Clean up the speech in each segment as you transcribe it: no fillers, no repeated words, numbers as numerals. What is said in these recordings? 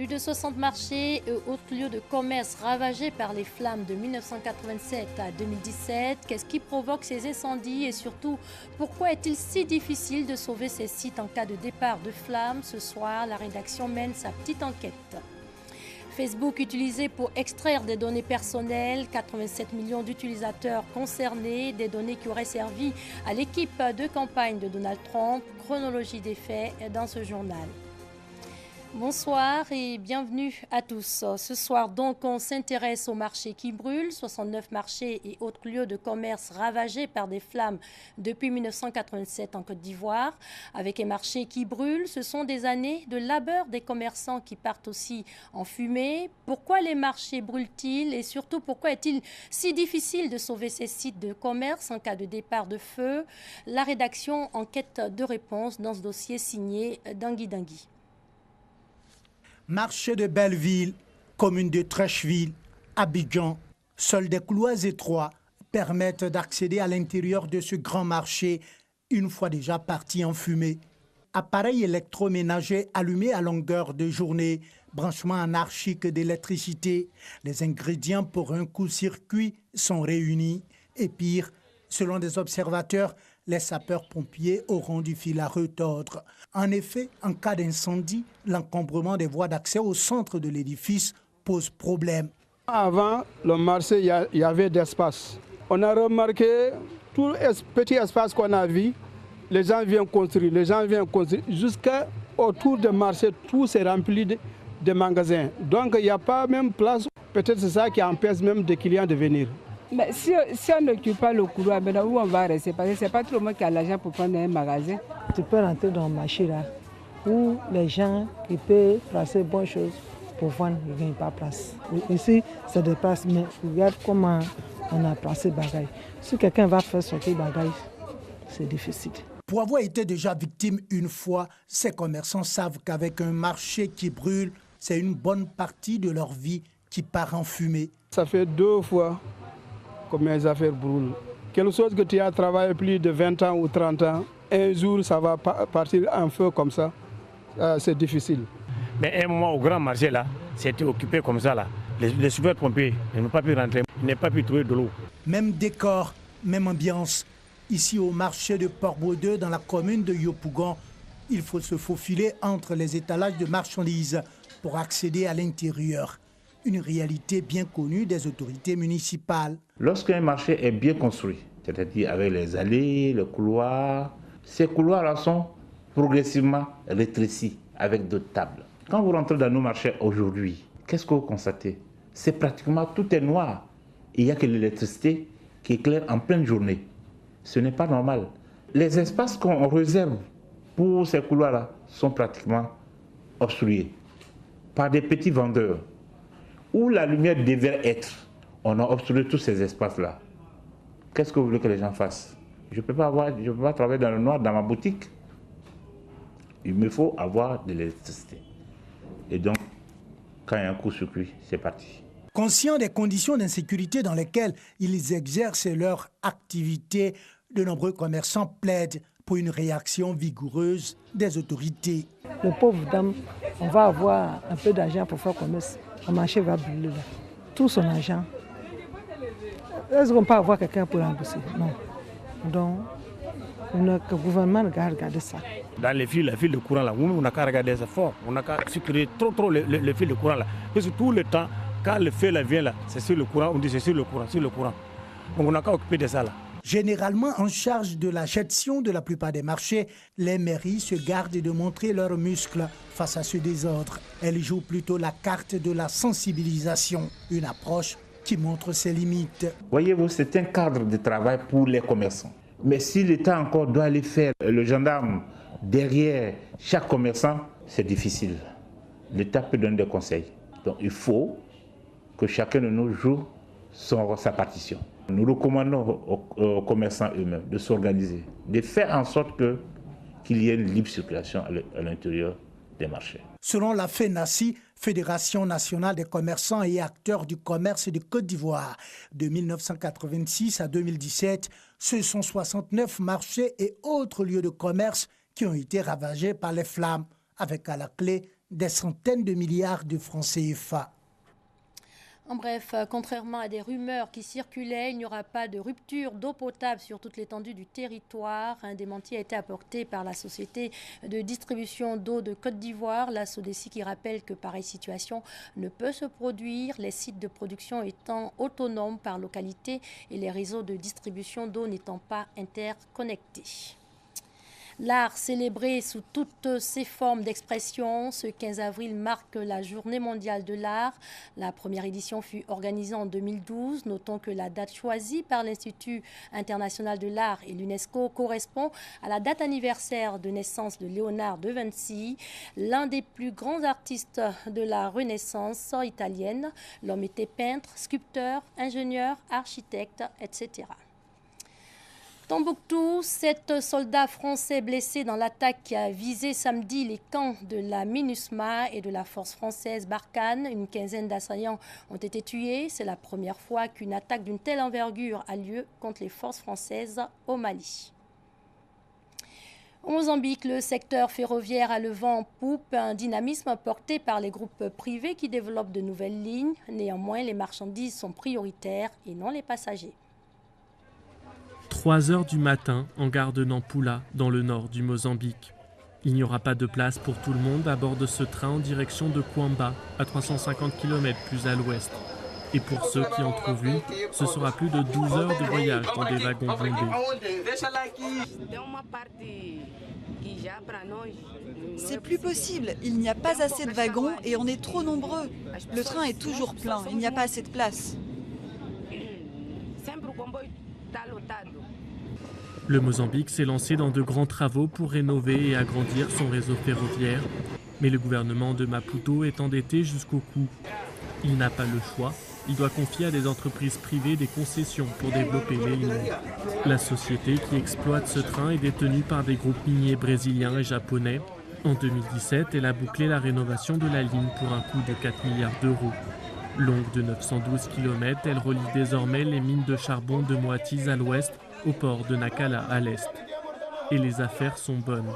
Plus de 60 marchés et autres lieux de commerce ravagés par les flammes de 1987 à 2017. Qu'est-ce qui provoque ces incendies et surtout, pourquoi est-il si difficile de sauver ces sites en cas de départ de flammes? Ce soir, la rédaction mène sa petite enquête. Facebook utilisé pour extraire des données personnelles, 87 millions d'utilisateurs concernés, des données qui auraient servi à l'équipe de campagne de Donald Trump. Chronologie des faits dans ce journal. Bonsoir et bienvenue à tous. Ce soir donc on s'intéresse aux marchés qui brûlent, 69 marchés et autres lieux de commerce ravagés par des flammes depuis 1987 en Côte d'Ivoire. Avec les marchés qui brûlent, ce sont des années de labeur des commerçants qui partent aussi en fumée. Pourquoi les marchés brûlent-ils et surtout pourquoi est-il si difficile de sauver ces sites de commerce en cas de départ de feu? La rédaction en quête de réponses dans ce dossier signé Dangui Dangui. Marché de Belleville, commune de Trècheville, Abidjan, seuls des couloirs étroits permettent d'accéder à l'intérieur de ce grand marché, une fois déjà parti en fumée. Appareils électroménagers allumés à longueur de journée, branchement anarchique d'électricité. Les ingrédients pour un coup-circuit sont réunis. Et pire, selon des observateurs, les sapeurs-pompiers auront du fil à retordre. En effet, en cas d'incendie, l'encombrement des voies d'accès au centre de l'édifice pose problème. Avant le marché, il y avait d'espace. On a remarqué tout le petit espace qu'on a vu, les gens viennent construire, jusqu'à autour du marché, tout s'est rempli de magasins. Donc il n'y a pas même place. Peut-être c'est ça qui empêche même des clients de venir. Mais si on n'occupe pas le couloir, maintenant où on va rester? Parce que ce n'est pas tout le monde qui a l'argent pour prendre un magasin. Tu peux rentrer dans le marché là, où les gens qui peuvent placer bonnes choses pour vendre, ils ne gagnent pas place. Ici, c'est des places, mais regarde comment on a placé bagaille. Si quelqu'un va faire sortir bagaille, c'est difficile. Pour avoir été déjà victime une fois, ces commerçants savent qu'avec un marché qui brûle, c'est une bonne partie de leur vie qui part en fumée. Ça fait 2 fois que mes affaires brûlent. Quelque chose que tu as travaillé plus de 20 ans ou 30 ans, un jour ça va partir en feu comme ça, c'est difficile. Mais à un moment au grand marché là, c'était occupé comme ça là. Les super-pompiers n'ont pas pu rentrer, ils n'ont pas pu trouver de l'eau. Même décor, même ambiance. Ici au marché de Port-Baudeux dans la commune de Yopougon, il faut se faufiler entre les étalages de marchandises pour accéder à l'intérieur. Une réalité bien connue des autorités municipales. Lorsqu'un marché est bien construit, c'est-à-dire avec les allées, les couloirs, ces couloirs-là sont progressivement rétrécis avec d'autres tables. Quand vous rentrez dans nos marchés aujourd'hui, qu'est-ce que vous constatez? C'est pratiquement tout est noir. Il n'y a que l'électricité qui éclaire en pleine journée. Ce n'est pas normal. Les espaces qu'on réserve pour ces couloirs-là sont pratiquement obstrués par des petits vendeurs. Où la lumière devait être, on a obstrué tous ces espaces-là. Qu'est-ce que vous voulez que les gens fassent? Je ne peux pas travailler dans le noir dans ma boutique. Il me faut avoir de l'électricité. Et donc, quand il y a un coup-circuit, c'est parti. Conscients des conditions d'insécurité dans lesquelles ils exercent leur activité, de nombreux commerçants plaident pour une réaction vigoureuse des autorités. Les pauvres dames, on va avoir un peu d'argent pour faire commerce. Le marché va brûler là. Tout son argent. Est-ce qu'on peut avoir quelqu'un pour rembourser? Non. Donc, le gouvernement doit regarder ça. Dans les fils de courant là, on n'a qu'à regarder ça fort. On n'a qu'à supprimer trop le fil de courant là. Parce que tout le temps, quand le feu là vient là, c'est sur le courant, on dit c'est sur le courant. Donc on n'a qu'à occuper de ça là. Généralement en charge de la gestion de la plupart des marchés, les mairies se gardent de montrer leurs muscles face à ce désordre. Elles jouent plutôt la carte de la sensibilisation, une approche qui montre ses limites. Voyez-vous, c'est un cadre de travail pour les commerçants. Mais si l'État encore doit aller faire le gendarme derrière chaque commerçant, c'est difficile. L'État peut donner des conseils. Donc il faut que chacun de nous joue sa partition. Nous recommandons aux commerçants eux-mêmes de s'organiser, de faire en sorte qu'il y ait une libre circulation à l'intérieur des marchés. Selon la FENACI, Fédération nationale des commerçants et acteurs du commerce de Côte d'Ivoire, de 1986 à 2017, ce sont 69 marchés et autres lieux de commerce qui ont été ravagés par les flammes, avec à la clé des centaines de milliards de francs CFA. En bref, contrairement à des rumeurs qui circulaient, il n'y aura pas de rupture d'eau potable sur toute l'étendue du territoire. Un démenti a été apporté par la société de distribution d'eau de Côte d'Ivoire, la SODECI, qui rappelle que pareille situation ne peut se produire, les sites de production étant autonomes par localité et les réseaux de distribution d'eau n'étant pas interconnectés. L'art célébré sous toutes ses formes d'expression, ce 15 avril marque la Journée mondiale de l'art. La première édition fut organisée en 2012. Notons que la date choisie par l'Institut international de l'art et l'UNESCO correspond à la date anniversaire de naissance de Léonard de Vinci, l'un des plus grands artistes de la Renaissance italienne. L'homme était peintre, sculpteur, ingénieur, architecte, etc. Tombouctou, 7 soldats français blessés dans l'attaque qui a visé samedi les camps de la MINUSMA et de la force française Barkhane. Une quinzaine d'assaillants ont été tués. C'est la première fois qu'une attaque d'une telle envergure a lieu contre les forces françaises au Mali. Au Mozambique, le secteur ferroviaire a le vent en poupe, un dynamisme porté par les groupes privés qui développent de nouvelles lignes. Néanmoins, les marchandises sont prioritaires et non les passagers. 3 heures du matin en gare de Nampula, dans le nord du Mozambique. Il n'y aura pas de place pour tout le monde à bord de ce train en direction de Kwamba, à 350 km plus à l'ouest. Et pour ceux qui en trouvent une, ce sera plus de 12 heures de voyage dans des wagons blindés. C'est plus possible, il n'y a pas assez de wagons et on est trop nombreux. Le train est toujours plein, il n'y a pas assez de place. Le Mozambique s'est lancé dans de grands travaux pour rénover et agrandir son réseau ferroviaire. Mais le gouvernement de Maputo est endetté jusqu'au cou. Il n'a pas le choix. Il doit confier à des entreprises privées des concessions pour développer les lignes. La société qui exploite ce train est détenue par des groupes miniers brésiliens et japonais. En 2017, elle a bouclé la rénovation de la ligne pour un coût de 4 milliards d'euros. Longue de 912 km, elle relie désormais les mines de charbon de Moatize à l'ouest au port de Nacala à l'est. Et les affaires sont bonnes.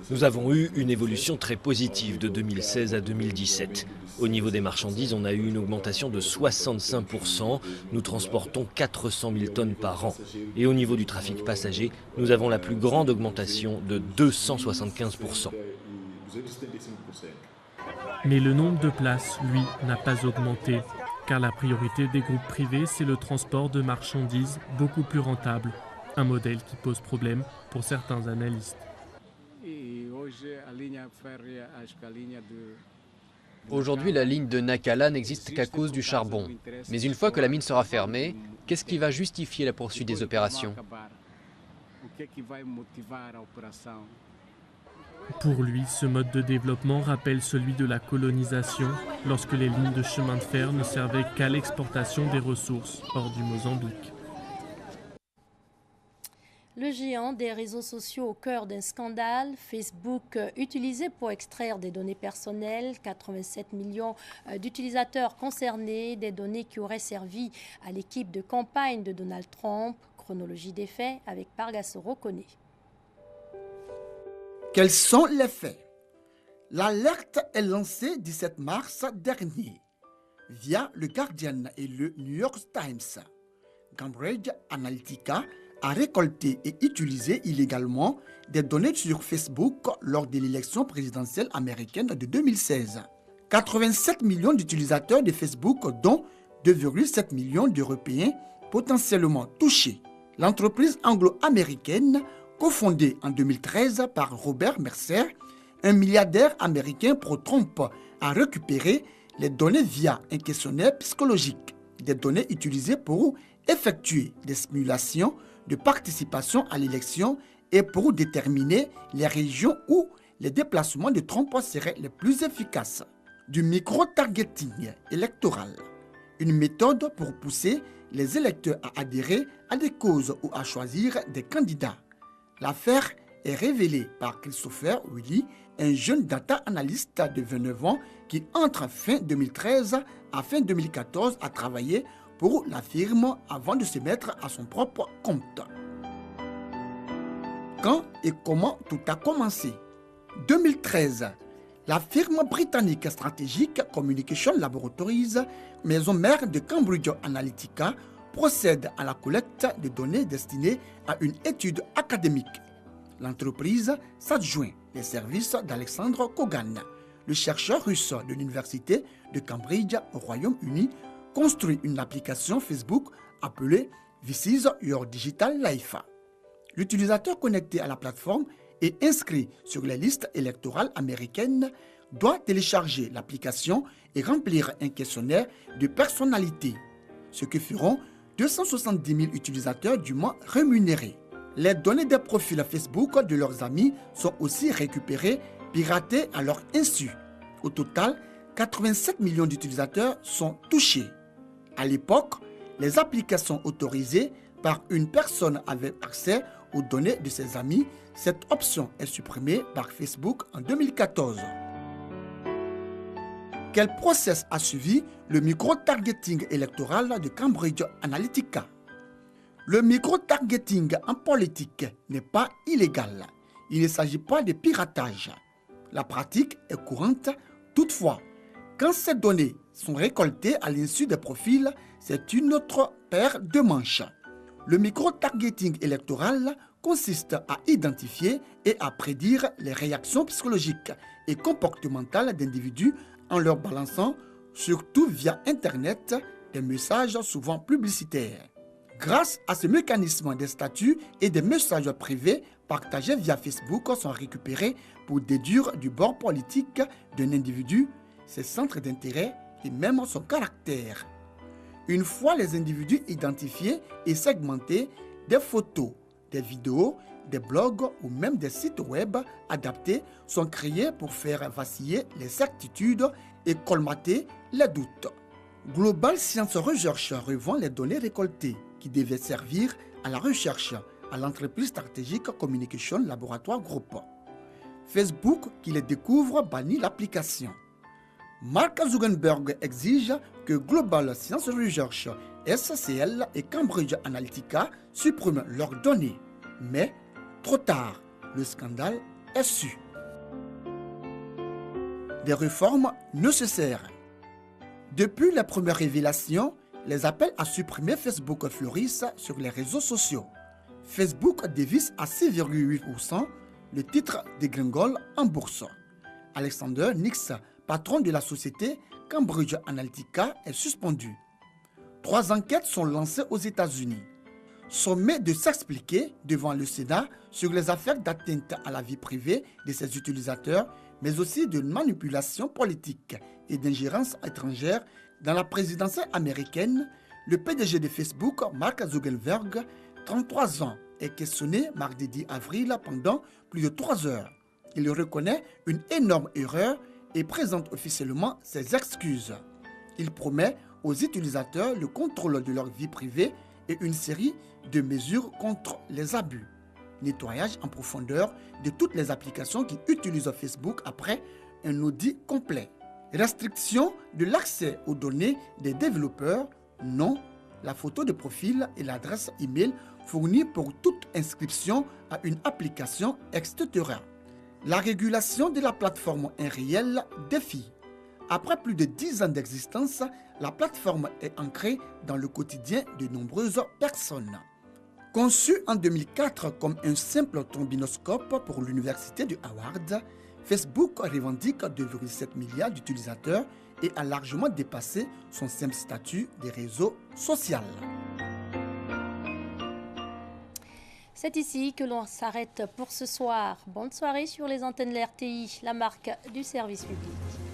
Nous avons eu une évolution très positive de 2016 à 2017. Au niveau des marchandises, on a eu une augmentation de 65%. Nous transportons 400 000 tonnes par an. Et au niveau du trafic passager, nous avons la plus grande augmentation de 275%. Mais le nombre de places, lui, n'a pas augmenté. Car la priorité des groupes privés, c'est le transport de marchandises beaucoup plus rentable. Un modèle qui pose problème pour certains analystes. Aujourd'hui, la ligne de Nacala n'existe qu'à cause du charbon. Mais une fois que la mine sera fermée, qu'est-ce qui va justifier la poursuite des opérations ? Pour lui, ce mode de développement rappelle celui de la colonisation, lorsque les lignes de chemin de fer ne servaient qu'à l'exportation des ressources hors du Mozambique. Le géant des réseaux sociaux au cœur d'un scandale, Facebook utilisé pour extraire des données personnelles, 87 millions d'utilisateurs concernés, des données qui auraient servi à l'équipe de campagne de Donald Trump. Chronologie des faits avec Pargassoro Koné. Quels sont les faits? L'alerte est lancée 17 mars dernier via le Guardian et le New York Times. Cambridge Analytica a récolté et utilisé illégalement des données sur Facebook lors de l'élection présidentielle américaine de 2016. 87 millions d'utilisateurs de Facebook, dont 2,7 millions d'Européens potentiellement touchés. L'entreprise anglo-américaine cofondée en 2013 par Robert Mercer, un milliardaire américain pro-Trump, a récupéré les données via un questionnaire psychologique, des données utilisées pour effectuer des simulations de participation à l'élection et pour déterminer les régions où les déplacements de Trump seraient les plus efficaces. Du micro-targeting électoral, une méthode pour pousser les électeurs à adhérer à des causes ou à choisir des candidats. L'affaire est révélée par Christopher Willy, un jeune data analyst de 29 ans qui entre fin 2013 à fin 2014 a travaillé pour la firme avant de se mettre à son propre compte. Quand et comment tout a commencé? 2013, la firme britannique stratégique Communication Laboratories, maison mère de Cambridge Analytica, procède à la collecte de données destinées à une étude académique. L'entreprise s'adjoint les services d'Alexandre Kogan, le chercheur russe de l'université de Cambridge au Royaume-Uni, construit une application Facebook appelée This is Your Digital Life. L'utilisateur connecté à la plateforme et inscrit sur les listes électorales américaines doit télécharger l'application et remplir un questionnaire de personnalité, ce que feront 270 000 utilisateurs du mois rémunérés. Les données des profils Facebook de leurs amis sont aussi récupérées, piratées à leur insu. Au total, 87 millions d'utilisateurs sont touchés. À l'époque, les applications autorisées par une personne avaient accès aux données de ses amis. Cette option est supprimée par Facebook en 2014. Quel process a suivi le micro-targeting électoral de Cambridge Analytica? Le micro-targeting en politique n'est pas illégal. Il ne s'agit pas de piratage. La pratique est courante. Toutefois, quand ces données sont récoltées à l'insu des profils, c'est une autre paire de manches. Le micro-targeting électoral consiste à identifier et à prédire les réactions psychologiques et comportementales d'individus en leur balançant, surtout via Internet, des messages souvent publicitaires. Grâce à ce mécanisme, des statuts et des messages privés partagés via Facebook sont récupérés pour déduire du bord politique d'un individu, ses centres d'intérêt et même son caractère. Une fois les individus identifiés et segmentés, des photos, des vidéos, des blogs ou même des sites web adaptés sont créés pour faire vaciller les certitudes et colmater les doutes. Global Science Research revend les données récoltées qui devaient servir à la recherche à l'entreprise stratégique Communication Laboratory Group. Facebook, qui les découvre, bannit l'application. Mark Zuckerberg exige que Global Science Research, SCL et Cambridge Analytica suppriment leurs données. Mais, trop tard, le scandale est su. Des réformes nécessaires. Depuis la première révélation, les appels à supprimer Facebook fleurissent sur les réseaux sociaux. Facebook dévisse à 6,8%, le titre dégringole en bourse. Alexander Nix, patron de la société Cambridge Analytica, est suspendu. 3 enquêtes sont lancées aux États-Unis. Sommet de s'expliquer devant le Sénat sur les affaires d'atteinte à la vie privée de ses utilisateurs, mais aussi de manipulation politique et d'ingérence étrangère dans la présidentielle américaine. Le PDG de Facebook, Mark Zuckerberg, 33 ans, est questionné mardi 10 avril pendant plus de 3 heures. Il reconnaît une énorme erreur et présente officiellement ses excuses. Il promet aux utilisateurs le contrôle de leur vie privée et une série de mesures contre les abus. Nettoyage en profondeur de toutes les applications qui utilisent Facebook après un audit complet. Restriction de l'accès aux données des développeurs, nom, la photo de profil et l'adresse email fournie pour toute inscription à une application, etc. La régulation de la plateforme est un réel défi. Après plus de 10 ans d'existence, la plateforme est ancrée dans le quotidien de nombreuses personnes. Conçue en 2004 comme un simple trombinoscope pour l'université de Howard, Facebook revendique 2,7 milliards d'utilisateurs et a largement dépassé son simple statut de réseau social. C'est ici que l'on s'arrête pour ce soir. Bonne soirée sur les antennes de l'RTI, la marque du service public.